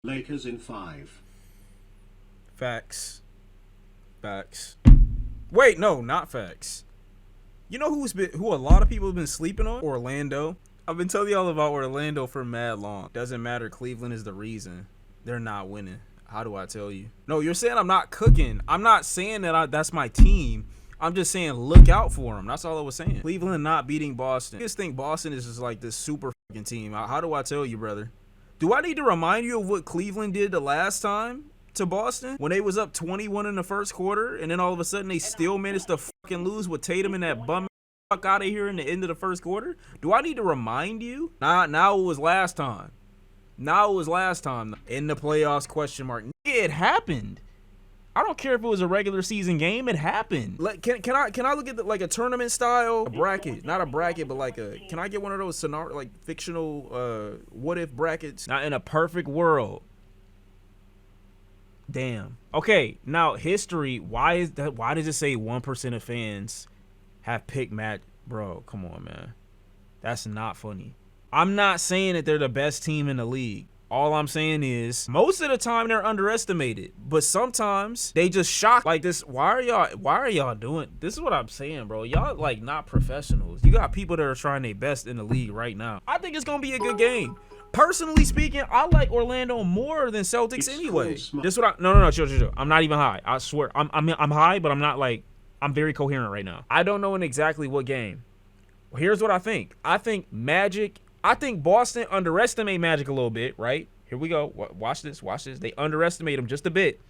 Lakers in 5. Facts. Facts. Wait, no, not facts. You know who a lot of people have been sleeping on? Orlando. I've been telling y'all about Orlando for mad long. Doesn't matter. Cleveland is the reason they're not winning. How do I tell you? No, you're saying I'm not cooking. I'm not saying that that's my team. I'm just saying look out for them. That's all I was saying. Cleveland not beating Boston. I just think Boston is just like this super fucking team. How do I tell you, brother? Do I need to remind you of what Cleveland did the last time to Boston when they was up 21 in the first quarter and then all of a sudden they still managed to fucking lose with Tatum and that bum fuck out of here in the end of the first quarter? Do I need to remind you? Now it was last time. Now it was last time in the playoffs, question mark. Yeah, it happened. I don't care if it was a regular season game. It happened. Like, can I look at like a tournament style bracket? Not a bracket, but like can I get one of those scenario like fictional what if brackets? Now in a perfect world. Damn. Okay, now history. Why does it say 1% of fans have picked Matt? Bro, come on, man. That's not funny. I'm not saying that they're the best team in the league. All I'm saying is most of the time they're underestimated, but sometimes they just shock like this. Why are y'all doing this? Is what I'm saying, bro. Y'all like not professionals. You got people that are trying their best in the league right now. I think it's gonna be a good game. Personally speaking, I like Orlando more than Celtics anyway. This what chill. I'm not even high. I swear. I'm high, but I'm not like, I'm very coherent right now. I don't know in exactly what game. Well, here's what I think. I think Boston underestimate Magic a little bit, right? Here we go. Watch this. They underestimate him just a bit.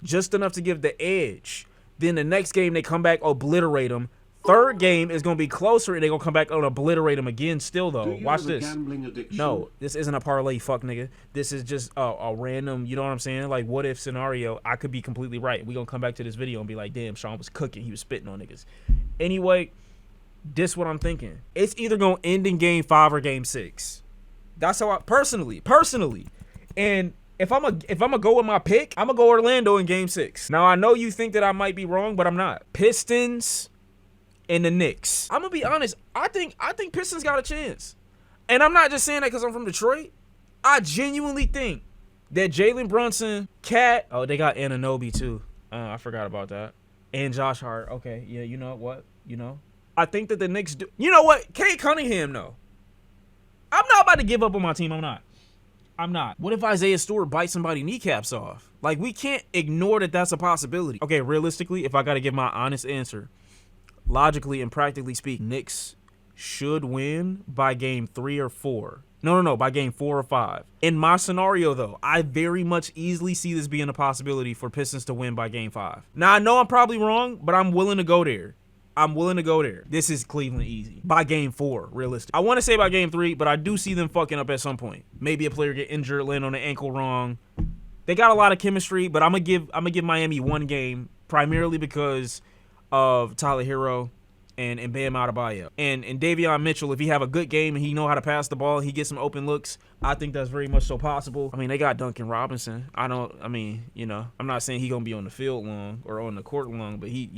Just enough to give the edge. Then the next game, they come back, obliterate him. Third game is going to be closer, and they're going to come back and obliterate him again still, though. Watch this. No, this isn't a parlay, fuck nigga. This is just a random, you know what I'm saying? Like, what if scenario. I could be completely right. We're going to come back to this video and be like, damn, Sean was cooking. He was spitting on niggas. Anyway, this what I'm thinking. It's either going to end in game 5 or game 6. That's how I, personally. And if I'm gonna go with my pick, I'm gonna go Orlando in game 6. Now, I know you think that I might be wrong, but I'm not. Pistons and the Knicks. I'm gonna be honest. I think Pistons got a chance, and I'm not just saying that because I'm from Detroit. I genuinely think that Jalen Brunson, Cat. Oh, they got Anunoby too. I forgot about that. And Josh Hart. Okay, yeah. You know what? I think that the Knicks do. You know what? Kate Cunningham. No, I'm not about to give up on my team. I'm not. What if Isaiah Stewart bites somebody kneecaps off? Like, we can't ignore that that's a possibility. Okay, realistically, if I got to give my honest answer, logically and practically speaking, Knicks should win by game 3 or 4. No, by game 4 or 5. In my scenario, though, I very much easily see this being a possibility for Pistons to win by game 5. Now, I know I'm probably wrong, but I'm willing to go there. This is Cleveland easy. By game 4, realistic. I want to say by game 3, but I do see them fucking up at some point. Maybe a player get injured, land on the ankle wrong. They got a lot of chemistry, but I'm gonna give Miami one game, primarily because of Tyler Hero and Bam Adebayo. And Davion Mitchell, if he have a good game and he know how to pass the ball, he gets some open looks, I think that's very much so possible. I mean, they got Duncan Robinson. I'm not saying he gonna be on the field long or on the court long, but he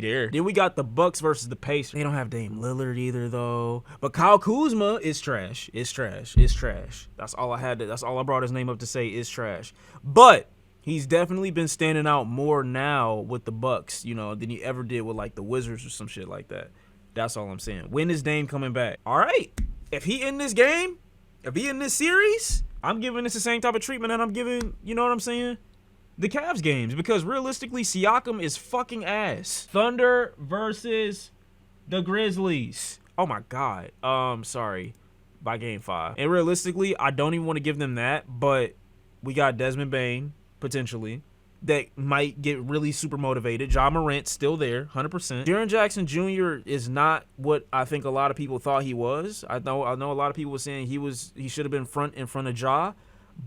there. Then we got the Bucks versus the Pacers. They don't have Dame Lillard either, though. But Kyle Kuzma is trash. It's trash. That's all I brought his name up to say is trash. But he's definitely been standing out more now with the Bucks, than he ever did with like the Wizards or some shit like that. That's all I'm saying. When is Dame coming back? All right. If he in this game, if he in this series, I'm giving this the same type of treatment that I'm giving, you know what I'm saying? The Cavs games, because realistically, Siakam is fucking ass. Thunder versus the Grizzlies. Oh my God. Sorry. By game 5. And realistically, I don't even want to give them that, but we got Desmond Bane, potentially, that might get really super motivated. Ja Morant still there, 100%. Jaren Jackson Jr. is not what I think a lot of people thought he was. I know a lot of people were saying he should have been in front of Ja.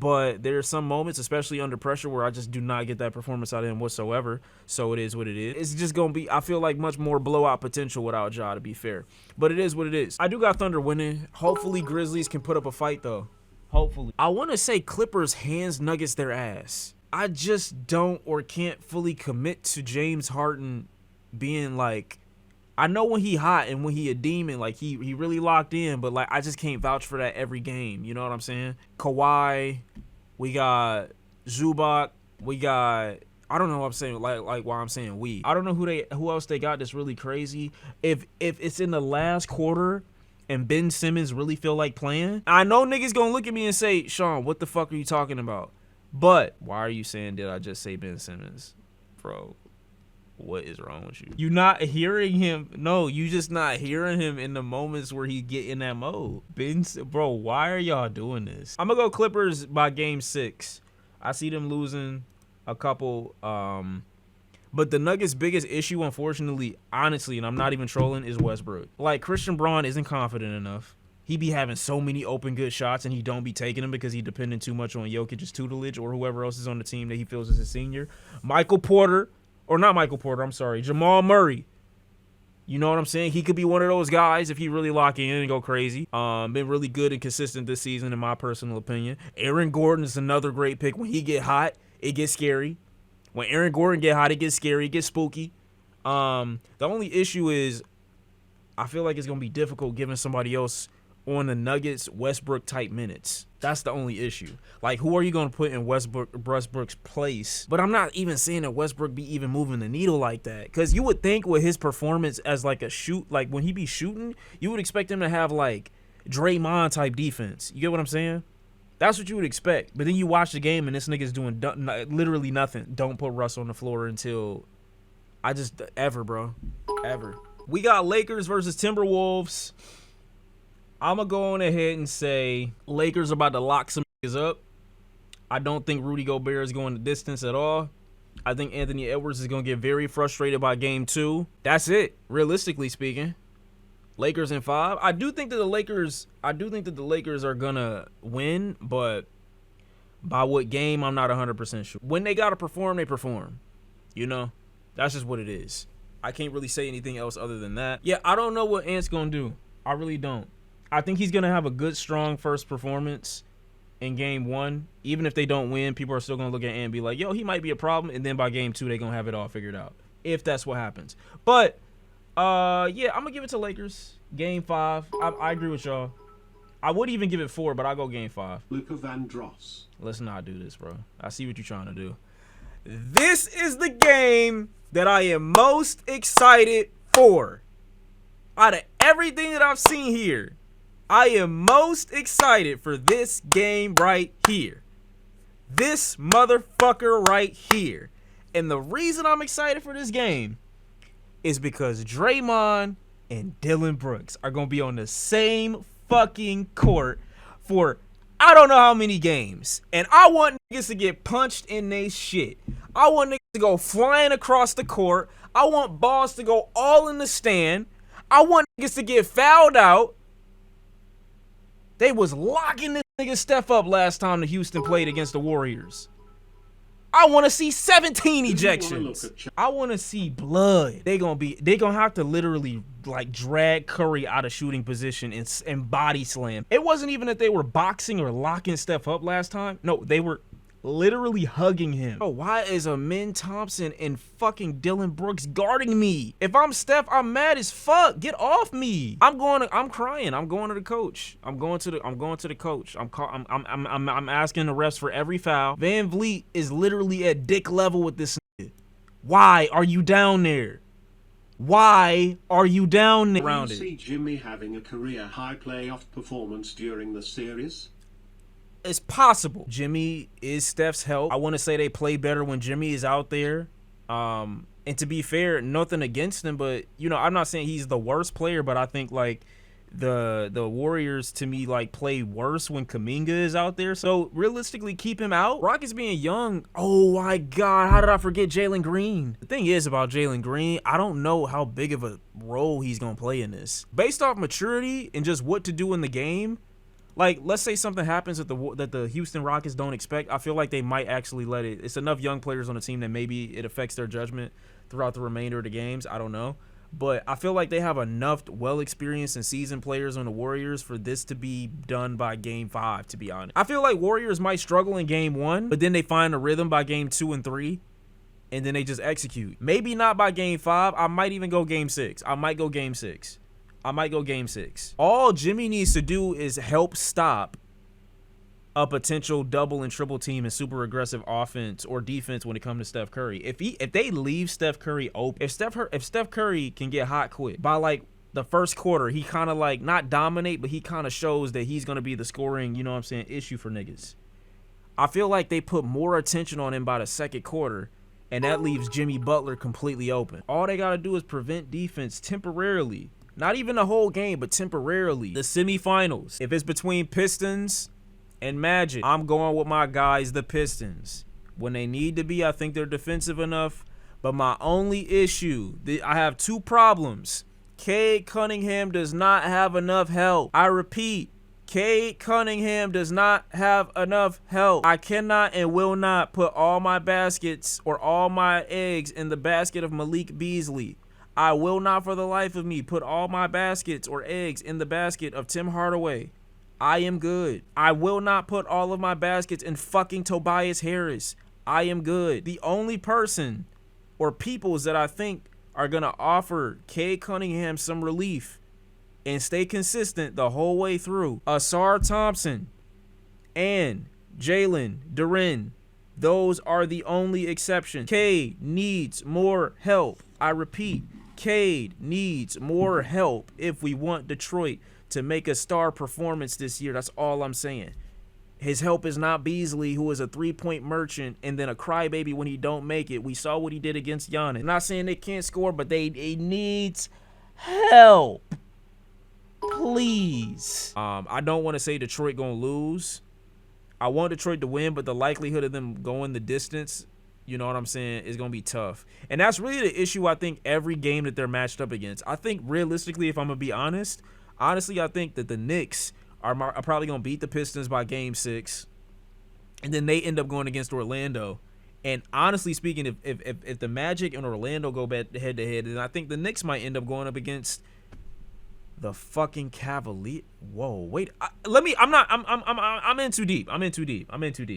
But there are some moments, especially under pressure, where I just do not get that performance out of him whatsoever. So it is what it is. It's just going to be, I feel like, much more blowout potential without Ja, to be fair. But it is what it is. I do got Thunder winning. Hopefully Grizzlies can put up a fight, though. Hopefully. I want to say Clippers hands Nuggets their ass. I just don't or can't fully commit to James Harden being like, I know when he hot and when he a demon, like he really locked in, but like I just can't vouch for that every game. You know what I'm saying? Kawhi, We got Zubac. We got, I don't know what I'm saying, like why I'm saying we. I don't know who else they got that's really crazy. If it's in the last quarter and Ben Simmons really feel like playing, I know niggas gonna look at me and say, Sean, what the fuck are you talking about? But why are you saying, did I just say Ben Simmons? Bro, what is wrong with you? You not hearing him? No, you just not hearing him in the moments where he get in that mode. Bro, why are y'all doing this? I'm gonna go Clippers by game 6. I see them losing a couple. But the Nuggets' biggest issue, unfortunately, honestly, and I'm not even trolling, is Westbrook. Like, Christian Braun isn't confident enough. He be having so many open good shots, and he don't be taking them because he depending too much on Jokic's tutelage or whoever else is on the team that he feels is a senior. Jamal Murray. You know what I'm saying? He could be one of those guys if he really lock in and go crazy. Been really good and consistent this season, in my personal opinion. Aaron Gordon is another great pick. When he get hot, it gets scary. When Aaron Gordon get hot, it gets scary, it gets spooky. The only issue is I feel like it's going to be difficult giving somebody else on the Nuggets Westbrook-type minutes. That's the only issue. Like, who are you going to put in Westbrook's place? But I'm not even saying that Westbrook be even moving the needle like that. Because you would think with his performance as, like, like, when he be shooting, you would expect him to have, like, Draymond-type defense. You get what I'm saying? That's what you would expect. But then you watch the game, and this nigga's doing literally nothing. Don't put Russ on the floor until ever, bro. Ever. We got Lakers versus Timberwolves. I'm going to go on ahead and say Lakers are about to lock some niggas up. I don't think Rudy Gobert is going the distance at all. I think Anthony Edwards is going to get very frustrated by game 2. That's it, realistically speaking. Lakers in 5. I do think that the Lakers are going to win, but by what game, I'm not 100% sure. When they got to perform, they perform. You know, that's just what it is. I can't really say anything else other than that. Yeah, I don't know what Ant's going to do. I really don't. I think he's going to have a good, strong first performance in game 1. Even if they don't win, people are still going to look at Ant and be like, yo, he might be a problem. And then by game 2, they're going to have it all figured out, if that's what happens. But, yeah, I'm going to give it to Lakers. Game 5. I agree with y'all. I would even give it 4, but I'll go game 5. Luka Vandross. Let's not do this, bro. I see what you're trying to do. This is the game that I am most excited for. Out of everything that I've seen here, I am most excited for this game right here. This motherfucker right here. And the reason I'm excited for this game is because Draymond and Dillon Brooks are going to be on the same fucking court for I don't know how many games. And I want niggas to get punched in they shit. I want niggas to go flying across the court. I want balls to go all in the stand. I want niggas to get fouled out. They was locking this nigga Steph up last time the Houston played against the Warriors. I want to see 17 ejections. I want to see blood. They gonna have to literally like drag Curry out of shooting position and body slam. It wasn't even that they were boxing or locking Steph up last time. No, they were literally hugging him. Bro, why is Amin Thompson and fucking Dillon Brooks guarding me? If I'm Steph, I'm mad as fuck. Get off me. I'm crying. I'm going to the coach. I'm going to the coach. I'm asking the refs for every foul. Van Vliet is literally at dick level with this nigga. Why are you down there? Why are you down there? Do you see Jimmy having a career high playoff performance during the series? It's possible. Jimmy is Steph's help. I want to say they play better when Jimmy is out there. And to be fair, nothing against him, but you know, I'm not saying he's the worst player, but I think like the Warriors to me like play worse when Kuminga is out there. So realistically, keep him out. Rockets being young. Oh my God, how did I forget Jalen Green? The thing is about Jalen Green, I don't know how big of a role he's gonna play in this. Based off maturity and just what to do in the game. Like, let's say something happens that the Houston Rockets don't expect. I feel like they might actually let it. It's enough young players on the team that maybe it affects their judgment throughout the remainder of the games. I don't know. But I feel like they have enough well-experienced and seasoned players on the Warriors for this to be done by game 5, to be honest. I feel like Warriors might struggle in game 1, but then they find a rhythm by game 2 and 3, and then they just execute. Maybe not by game 5. I might even go game 6. I might go game 6. All Jimmy needs to do is help stop a potential double and triple team and super aggressive offense or defense when it comes to Steph Curry. If they leave Steph Curry open, if Steph Curry can get hot quick by like the first quarter, he kind of like not dominate, but he kind of shows that he's going to be the scoring, you know what I'm saying, issue for niggas. I feel like they put more attention on him by the second quarter, and that leaves Jimmy Butler completely open. All they got to do is prevent defense temporarily. Not even the whole game, but temporarily. The semifinals. If it's between Pistons and Magic, I'm going with my guys, the Pistons. When they need to be, I think they're defensive enough. But my only issue, I have two problems. Cade Cunningham does not have enough help. I repeat, Cade Cunningham does not have enough help. I cannot and will not put all my baskets or all my eggs in the basket of Malik Beasley. I will not for the life of me put all my baskets or eggs in the basket of Tim Hardaway. I am good. I will not put all of my baskets in fucking Tobias Harris. I am good. The only person or peoples that I think are going to offer Cade Cunningham some relief and stay consistent the whole way through, Asar Thompson and Jalen Duren. Those are the only exceptions. Cade needs more help. I repeat, Cade needs more help if we want Detroit to make a star performance this year. That's all I'm saying. His help is not Beasley, who is a three-point merchant and then a crybaby when he don't make it. We saw what he did against Giannis. I'm not saying they can't score, but they needs help. Please. I don't want to say Detroit gonna lose. I want Detroit to win, but the likelihood of them going the distance, you know what I'm saying, is gonna be tough. And that's really the issue, I think, every game that they're matched up against. I think realistically, if I'm gonna be honest, I think that the Knicks are probably going to beat the Pistons by game 6. And then they end up going against Orlando. And honestly speaking, if the Magic and Orlando go head to head, then I think the Knicks might end up going up against the fucking Cavaliers. Whoa, wait. I'm in too deep.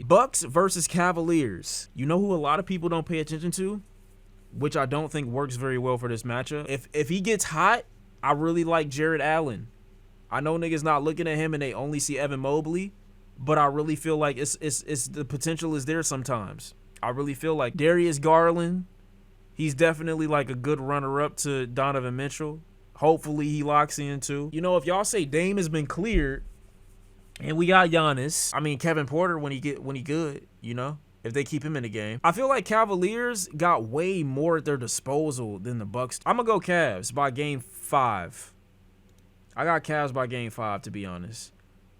Bucks versus Cavaliers. You know who a lot of people don't pay attention to, which I don't think works very well for this matchup. If he gets hot, I really like Jared Allen. I know niggas not looking at him and they only see Evan Mobley, but I really feel like it's the potential is there sometimes. I really feel like Darius Garland, he's definitely like a good runner-up to Donovan Mitchell. Hopefully he locks in too. You know, if y'all say Dame has been cleared and we got Giannis, I mean Kevin Porter when he good, you know, if they keep him in the game. I feel like Cavaliers got way more at their disposal than the Bucks. I'm gonna go Cavs by game 5. I got Cavs by game 5, to be honest,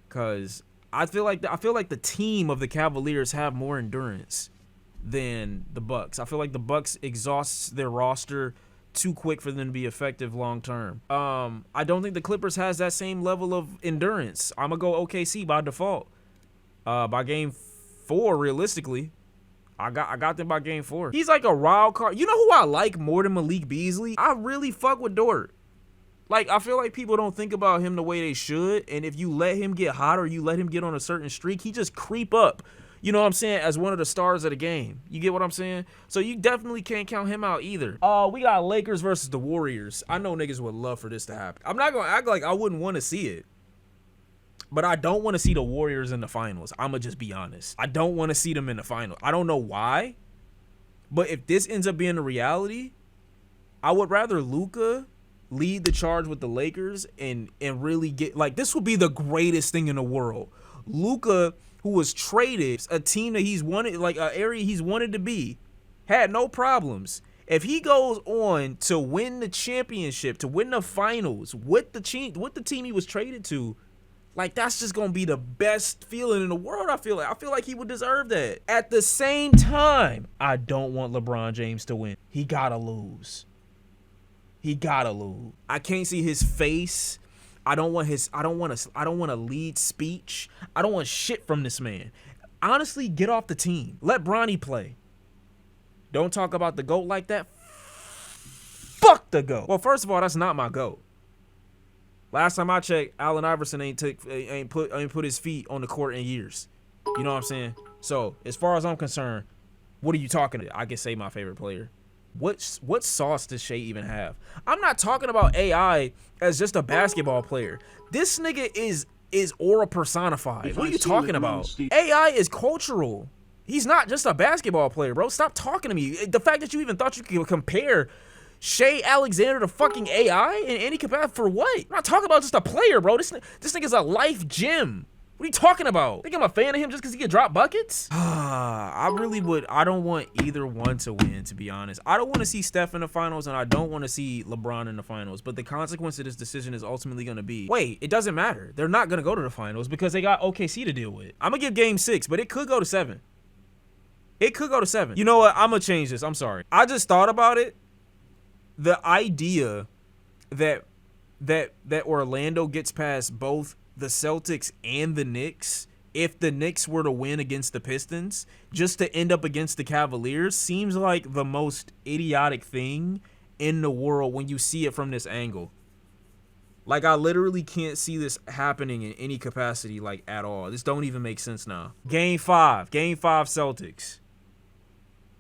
because I feel like the team of the Cavaliers have more endurance than the Bucks. I feel like the Bucks exhausts their roster too quick for them to be effective long term. I don't think the Clippers has that same level of endurance. I'm gonna go OKC by default. By game 4, realistically, I got them by game 4. He's like a wild card. You know who I like more than Malik Beasley? I really fuck with Dort. Like, I feel like people don't think about him the way they should, and if you let him get hot or you let him get on a certain streak, he just creep up, you know what I'm saying, as one of the stars of the game. You get what I'm saying? So you definitely can't count him out either. We got Lakers versus the Warriors. I know niggas would love for this to happen. I'm not going to act like I wouldn't want to see it, but I don't want to see the Warriors in the finals. I'm going to just be honest. I don't want to see them in the finals. I don't know why, but if this ends up being a reality, I would rather Luka lead the charge with the Lakers and really get, like, this would be the greatest thing in the world. Luka, who was traded, a team that he's wanted, like an area he's wanted to be, had no problems. If he goes on to win the championship, to win the finals with the team he was traded to, like, that's just gonna be the best feeling in the world. I feel like he would deserve that. At the same time, I don't want LeBron James to win. He gotta lose. I can't see his face. I don't want a lead speech. I don't want shit from this man. Honestly, get off the team. Let Bronny play. Don't talk about the GOAT like that. Fuck the GOAT. Well, first of all, that's not my GOAT. Last time I checked, Allen Iverson ain't put his feet on the court in years. You know what I'm saying? So, as far as I'm concerned, what are you talking about? I can say my favorite player. What sauce does Shea even have? I'm not talking about AI as just a basketball player. This nigga is is aura personified. If What are I've you seen talking LeBron about? Steve- AI is cultural. He's not just a basketball player, bro. Stop talking to me. The fact that you even thought you could compare Shea Alexander to fucking AI in any capacity for what? I'm not talking about just a player, bro. This nigga's a life gem. What are you talking about? Think I'm a fan of him just because he can drop buckets? I don't want either one to win, to be honest. I don't want to see Steph in the finals, and I don't want to see LeBron in the finals. But the consequence of this decision is ultimately going to be, wait, it doesn't matter. They're not going to go to the finals because they got OKC to deal with. I'm going to give game 6, but it could go to 7. It could go to 7. You know what? I'm going to change this. I'm sorry. I just thought about it. The idea that Orlando gets past both the Celtics and the Knicks, if the Knicks were to win against the Pistons, just to end up against the Cavaliers, seems like the most idiotic thing in the world when you see it from this angle. Like, I literally can't see this happening in any capacity, like, at all. This don't even make sense now. Game 5 Celtics.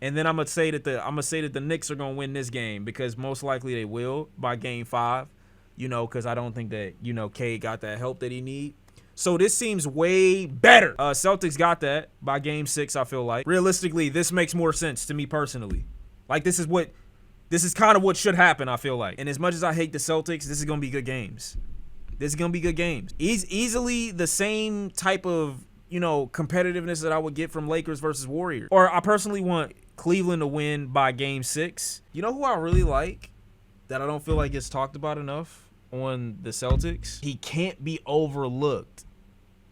And then I'm gonna say that the Knicks are gonna win this game because most likely they will by game 5. You know, because I don't think that, you know, Cade got that help that he need. So this seems way better. Celtics got that by game 6, I feel like. Realistically, this makes more sense to me personally. Like, this is kind of what should happen, I feel like. And as much as I hate the Celtics, this is going to be good games. This is going to be good games. Easily the same type of, you know, competitiveness that I would get from Lakers versus Warriors. Or I personally want Cleveland to win by game 6. You know who I really like that I don't feel like gets talked about enough on the Celtics? He can't be overlooked.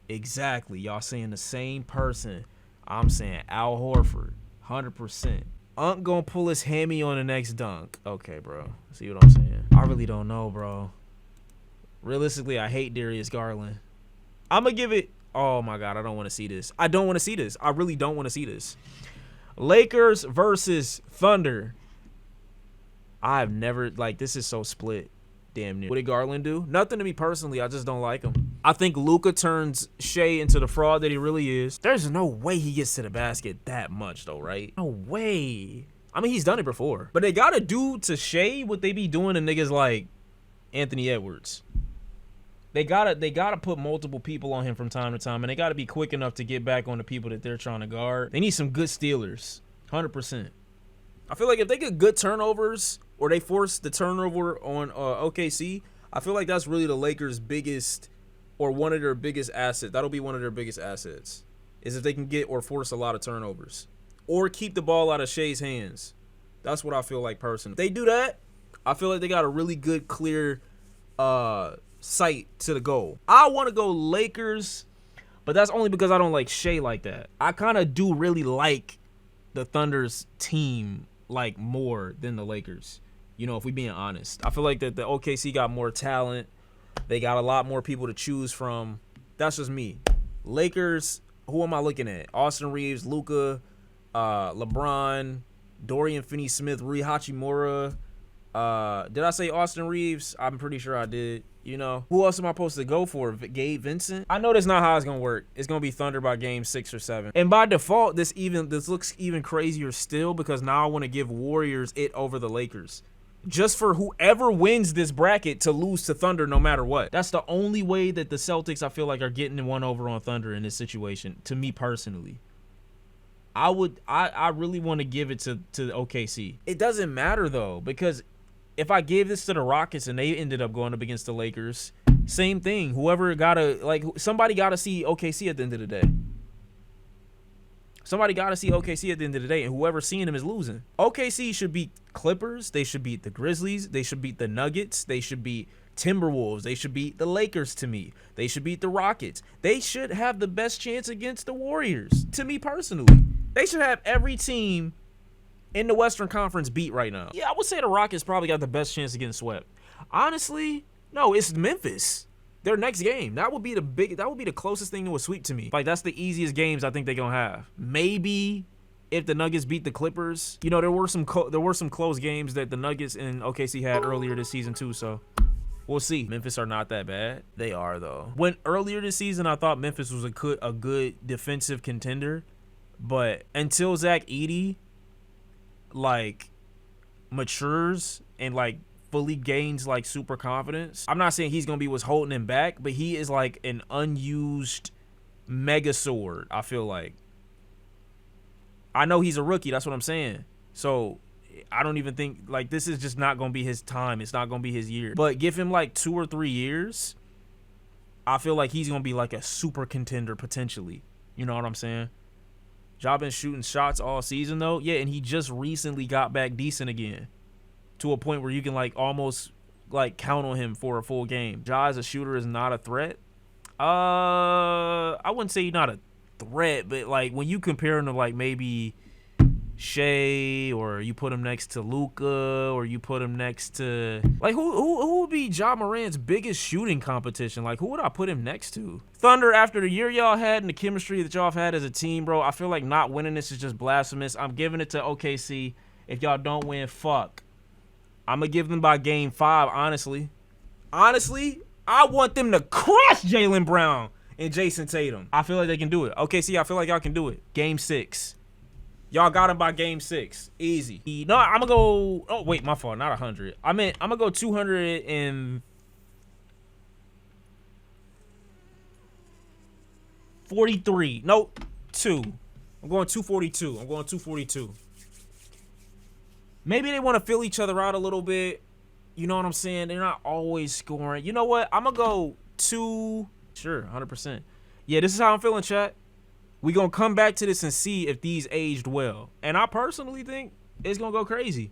Exactly. Y'all saying the same person. I'm saying Al Horford. 100%. Unc gonna pull his hammy on the next dunk. Okay, bro. See what I'm saying? I really don't know, bro. Realistically, I hate Darius Garland. I'm gonna give it... Oh, my God. I don't want to see this. I don't want to see this. I really don't want to see this. Lakers versus Thunder. I've never... Like, this is so split. Damn near. What did Garland do? Nothing to me personally. I just don't like him. I think Luka turns Shea into the fraud that he really is. There's no way he gets to the basket that much, though, right? No way. I mean, he's done it before. But they got to do to Shea what they be doing to niggas like Anthony Edwards. They gotta put multiple people on him from time to time, and they got to be quick enough to get back on the people that they're trying to guard. They need some good stealers. 100%. I feel like if they get good turnovers or they force the turnover on OKC, I feel like that's really the Lakers' biggest or one of their biggest assets. That'll be one of their biggest assets is if they can get or force a lot of turnovers or keep the ball out of Shea's hands. That's what I feel like personally. If they do that, I feel like they got a really good, clear sight to the goal. I want to go Lakers, but that's only because I don't like Shea like that. I kind of do really like the Thunder's team like more than the Lakers. You know, if we being honest, I feel like that the OKC got more talent. They got a lot more people to choose from. That's just me. Lakers, who am I looking at? Austin Reeves, Luka, LeBron, Dorian Finney-Smith, Rui Hachimura. Did I say Austin Reeves? I'm pretty sure I did. You know, who else am I supposed to go for? Gabe Vincent? I know that's not how it's gonna work. It's gonna be Thunder by game 6 or 7. And by default, this looks even crazier still because now I want to give Warriors it over the Lakers. Just for whoever wins this bracket to lose to Thunder no matter what. That's the only way that the Celtics, I feel like, are getting one over on Thunder in this situation, to me personally. I really want to give it to OKC. It doesn't matter, though, because if I gave this to the Rockets and they ended up going up against the Lakers, same thing. Whoever somebody got to see OKC at the end of the day. Somebody got to see OKC at the end of the day, and whoever's seeing them is losing. OKC should beat Clippers. They should beat the Grizzlies. They should beat the Nuggets. They should beat Timberwolves. They should beat the Lakers to me. They should beat the Rockets. They should have the best chance against the Warriors, to me personally. They should have every team in the Western Conference beat right now. Yeah, I would say the Rockets probably got the best chance of getting swept. Honestly, no, it's Memphis. Their next game. That would be the closest thing to a sweep to me. Like, that's the easiest games I think they're gonna have. Maybe if the Nuggets beat the Clippers. You know, there were some close games that the Nuggets and OKC had earlier this season too, so we'll see. Memphis are not that bad. They are, though. When earlier this season I thought Memphis was a good defensive contender, but until Zach Edey like matures and like fully gains like super confidence, I'm not saying he's gonna be what's holding him back, but he is like an unused mega sword. I feel like. I know he's a rookie. That's what I'm saying. So I don't even think like this is just not gonna be his time. It's not gonna be his year. But give him like 2 or 3 years. I feel like he's gonna be like a super contender potentially. You know what I'm saying? Ja been shooting shots all season though. Yeah, and he just recently got back decent again. To a point where you can like almost like count on him for a full game. Ja as a shooter is not a threat. I wouldn't say he's not a threat, but like when you compare him to like maybe Shea, or you put him next to Luka, or you put him next to like who would be Ja Morant's biggest shooting competition? Like who would I put him next to? Thunder, after the year y'all had and the chemistry that y'all have had as a team, bro, I feel like not winning this is just blasphemous. I'm giving it to OKC. If y'all don't win, fuck. I'm gonna give them by game 5, honestly. Honestly, I want them to crush Jaylen Brown and Jason Tatum. I feel like they can do it. OKC, I feel like y'all can do it. Game 6. Y'all got him by game 6. Easy. No, I'm going to go... Oh, wait, my fault. Not 100. I meant I'm going to go 243. Nope. 2. I'm going 242. Maybe they want to fill each other out a little bit. You know what I'm saying? They're not always scoring. You know what? I'm going to go 2... Sure, 100%. Yeah, this is how I'm feeling, chat. We gonna come back to this and see if these aged well. And I personally think it's gonna go crazy.